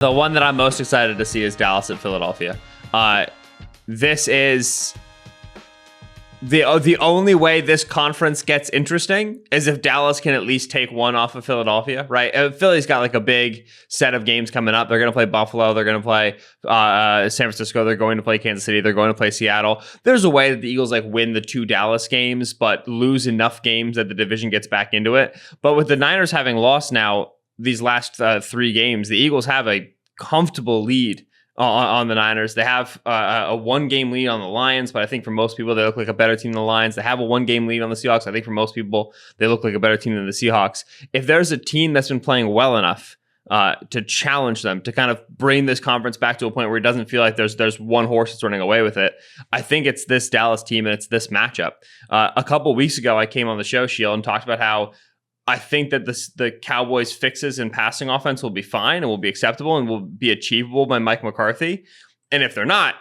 The one that I'm most excited to see is Dallas at Philadelphia. This is the only way this conference gets interesting is if Dallas can at least take one off of Philadelphia, right? Philly's got like a big set of games coming up. They're going to play Buffalo. They're going to play San Francisco. They're going to play Kansas City. They're going to play Seattle. There's a way that the Eagles like win the 2 Dallas games, but lose enough games that the division gets back into it. But with the Niners having lost now these last 3 games, the Eagles have a comfortable lead on the Niners. They have a 1-game lead on the Lions, but I think for most people, they look like a better team than the Lions. They have a 1-game lead on the Seahawks. I think for most people, they look like a better team than the Seahawks. If there's a team that's been playing well enough to challenge them, to kind of bring this conference back to a point where it doesn't feel like there's one horse that's running away with it, I think it's this Dallas team and it's this matchup. A couple weeks ago, I came on the show, Sheil, and talked about how I think that the Cowboys' fixes in passing offense will be fine and will be acceptable and will be achievable by Mike McCarthy. And if they're not,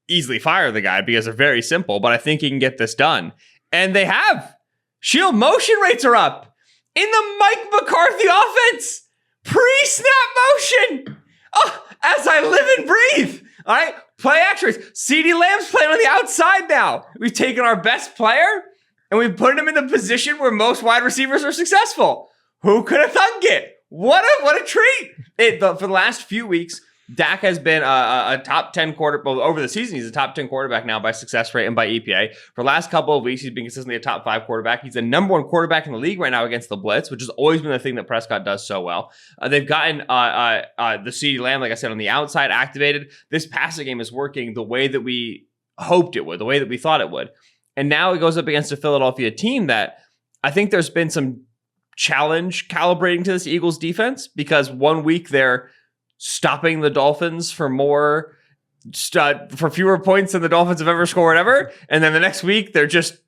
easily fire the guy because they're very simple. But I think he can get this done. And they have. Sheil, motion rates are up in the Mike McCarthy offense. Pre-snap motion. Oh, as I live and breathe. All right. Play action. CeeDee Lamb's playing on the outside now. We've taken our best player and we put him in the position where most wide receivers are successful. Who could have thunk it? What a treat. For the last few weeks, Dak has been a top 10 quarterback. Well, over the season, he's a top 10 quarterback now by success rate and by EPA. For the last couple of weeks, he's been consistently a top 5 quarterback. He's the number 1 quarterback in the league right now against the blitz, which has always been the thing that Prescott does so well. They've gotten the CeeDee Lamb, like I said, on the outside activated. This passing game is working the way that we hoped it would, the way that we thought it would. And now it goes up against a Philadelphia team that I think there's been some challenge calibrating to this Eagles defense because one week they're stopping the Dolphins for fewer points than the Dolphins have ever scored ever. And then the next week they're just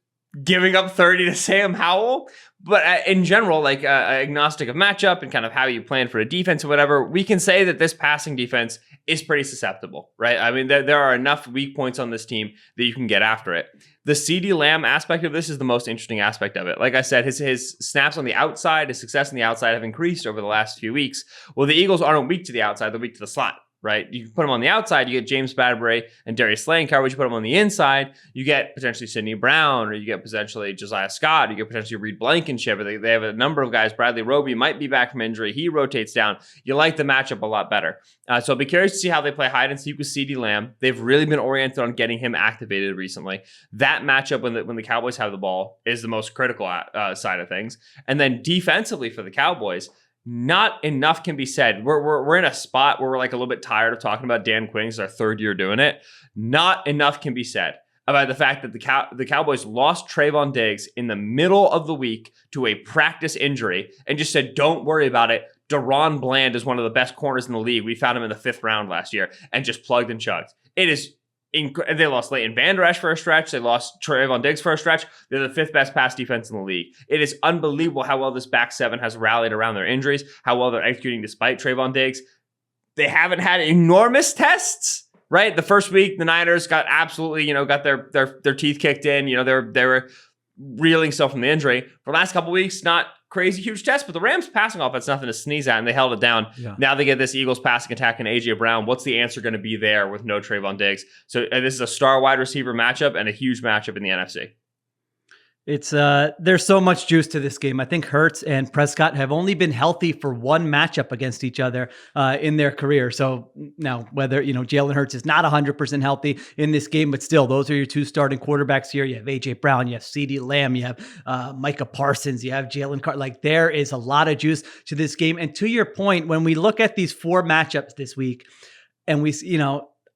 giving up 30 to Sam Howell. But in general, like agnostic of matchup and kind of how you plan for a defense or whatever, we can say that this passing defense is pretty susceptible, right? I mean, there are enough weak points on this team that you can get after it. The CeeDee Lamb aspect of this is the most interesting aspect of it. Like I said, his snaps on the outside, his success on the outside have increased over the last few weeks. Well, the Eagles aren't weak to the outside, they're weak to the slot. Right? You put him on the outside, you get James Bradbury and Darius Slay in coverage. You put him on the inside, you get potentially Sidney Brown, or you get potentially Josiah Scott, you get potentially Reed Blankenship. They have a number of guys. Bradley Roby might be back from injury. He rotates down. You like the matchup a lot better. So I'll be curious to see how they play hide and seek with CeeDee Lamb. They've really been oriented on getting him activated recently. That matchup when the Cowboys have the ball is the most critical side of things. And then defensively for the Cowboys, not enough can be said. We're in a spot where we're like a little bit tired of talking about Dan Quinn. It's our 3rd year doing it. Not enough can be said about the fact that the Cowboys lost Trayvon Diggs in the middle of the week to a practice injury and just said, don't worry about it. Deron Bland is one of the best corners in the league. We found him in the 5th round last year and just plugged and chugged. It is they lost Leighton Vander Esch for a stretch. They lost Trayvon Diggs for a stretch. They're the 5th best pass defense in the league. It is unbelievable how well this back 7 has rallied around their injuries, how well they're executing despite Trayvon Diggs. They haven't had enormous tests, right? The first week, the Niners got absolutely, got their teeth kicked in. They were reeling still from the injury. For the last couple weeks, not crazy huge test, but the Rams passing offense, nothing to sneeze at, and they held it down. Yeah. Now they get this Eagles passing attack and A.J. Brown. What's the answer going to be there with no Trayvon Diggs? So this is a star wide receiver matchup and a huge matchup in the NFC. It's there's so much juice to this game. I think Hurts and Prescott have only been healthy for one matchup against each other in their career. So now whether, Jalen Hurts is not 100% healthy in this game, but still those are your 2 starting quarterbacks here. You have A.J. Brown, you have CeeDee Lamb, you have Micah Parsons, you have Jalen Carter. Like there is a lot of juice to this game. And to your point, when we look at these 4 matchups this week and we,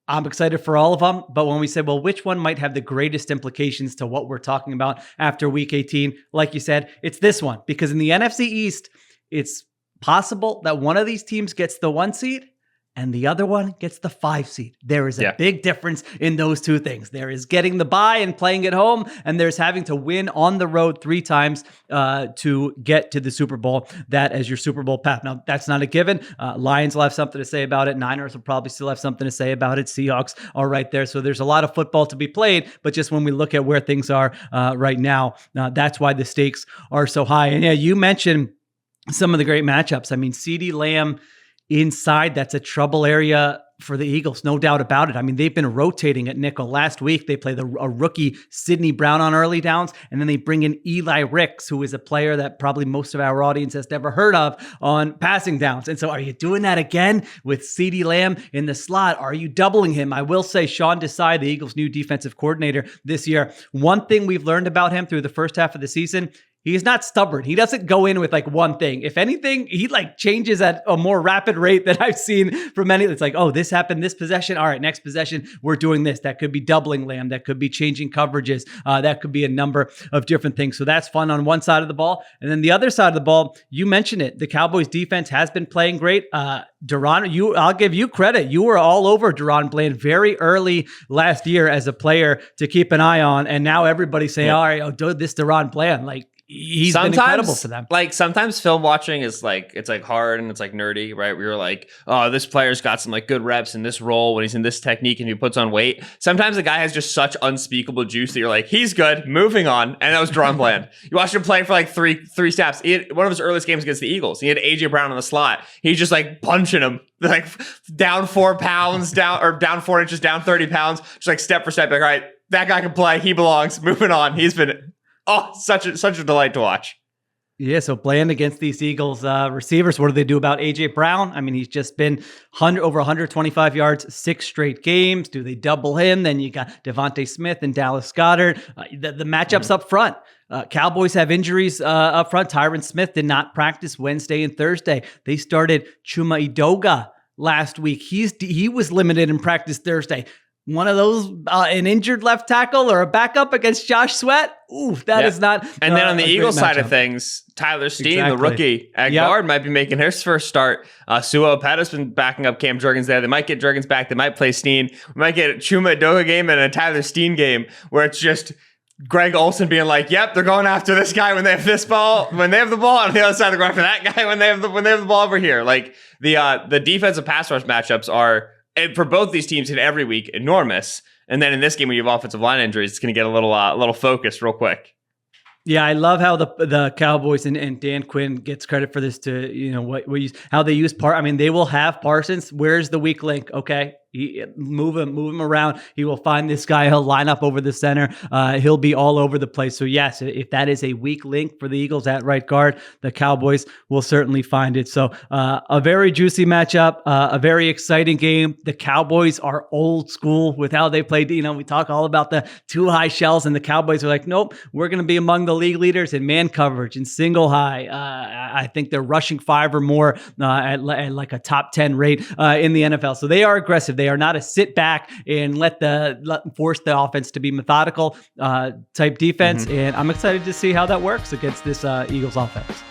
I'm excited for all of them, but when we say, well, which one might have the greatest implications to what we're talking about after week 18, like you said, it's this one, because in the NFC East, it's possible that one of these teams gets the 1 seed and the other one gets the 5 seed. There is a big difference in those 2 things. There is getting the bye and playing at home, and there's having to win on the road 3 times to get to the Super Bowl. That as your Super Bowl path. Now, that's not a given. Lions will have something to say about it. Niners will probably still have something to say about it. Seahawks are right there. So there's a lot of football to be played, but just when we look at where things are right now, that's why the stakes are so high. And yeah, you mentioned some of the great matchups. I mean, CeeDee Lamb inside. That's a trouble area for the Eagles, no doubt about it. I mean, they've been rotating at nickel. Last week, they played a rookie Sidney Brown on early downs, and then they bring in Eli Ricks, who is a player that probably most of our audience has never heard of, on passing downs. And so are you doing that again with CeeDee Lamb in the slot? Are you doubling him? I will say Sean Desai, the Eagles' new defensive coordinator this year, one thing we've learned about him through the first half of the season, he's not stubborn. He doesn't go in with like one thing. If anything, he like changes at a more rapid rate than I've seen from many. It's like, oh, this happened this possession. All right, next possession, we're doing this. That could be doubling Lamb. That could be changing coverages. That could be a number of different things. So that's fun on one side of the ball. And then the other side of the ball, you mentioned it. The Cowboys defense has been playing great. Deron, I'll give you credit. You were all over Deron Bland very early last year as a player to keep an eye on. And now everybody's saying, all right, this Deron Bland, like, he's been incredible for them. Like sometimes film watching is like, it's like hard and it's like nerdy, right? We were like, oh, this player's got some like good reps in this role when he's in this technique and he puts on weight. Sometimes the guy has just such unspeakable juice that you're like, he's good, moving on. And that was Deron Bland. You watched him play for like three snaps. One of his earliest games against the Eagles, he had AJ Brown in the slot. He's just like punching him, like down 4 pounds, down 4 inches, down 30 pounds, just like step for step. Like, all right, that guy can play. He belongs. Moving on. He's been such a delight to watch. Yeah, so Bland against these Eagles receivers. What do they do about AJ Brown? I mean, he's just been over 125 yards, 6 straight games. Do they double him? Then you got Devontae Smith and Dallas Goedert. The matchups up front. Cowboys have injuries up front. Tyron Smith did not practice Wednesday and Thursday. They started Chuma Edoga last week. He was limited in practice Thursday. One of those, an injured left tackle or a backup against Josh Sweat. Ooh, that is not. And then on the Eagles side of things, Tyler Steen, the rookie at guard, might be making his first start. Sua Opeta's been backing up Cam Jurgens there. They might get Jurgens back. They might play Steen. We might get a Chuma Edoga game and a Tyler Steen game where it's just Greg Olsen being like, yep, they're going after this guy when they have this ball, when they have the ball, on the other side they're going after that guy when they have the ball over here. Like the defensive pass rush matchups are, for both these teams in every week, enormous. And then in this game, when you have offensive line injuries, it's going to get a little focused real quick. Yeah, I love how the Cowboys and Dan Quinn gets credit for this to, how they use I mean, they will have Parsons. Where's the weak link? Okay. Move him around. He will find this guy. He'll line up over the center. He'll be all over the place. So yes, if that is a weak link for the Eagles at right guard, the Cowboys will certainly find it. So a very juicy matchup, a very exciting game. The Cowboys are old school with how they played. We talk all about the 2 high shells, and the Cowboys are like, nope, we're going to be among the league leaders in man coverage and single high. I think they're rushing 5 or more at like a top 10 rate in the NFL. So they are aggressive. They are not a sit back and force the offense to be methodical type defense. And I'm excited to see how that works against this Eagles offense.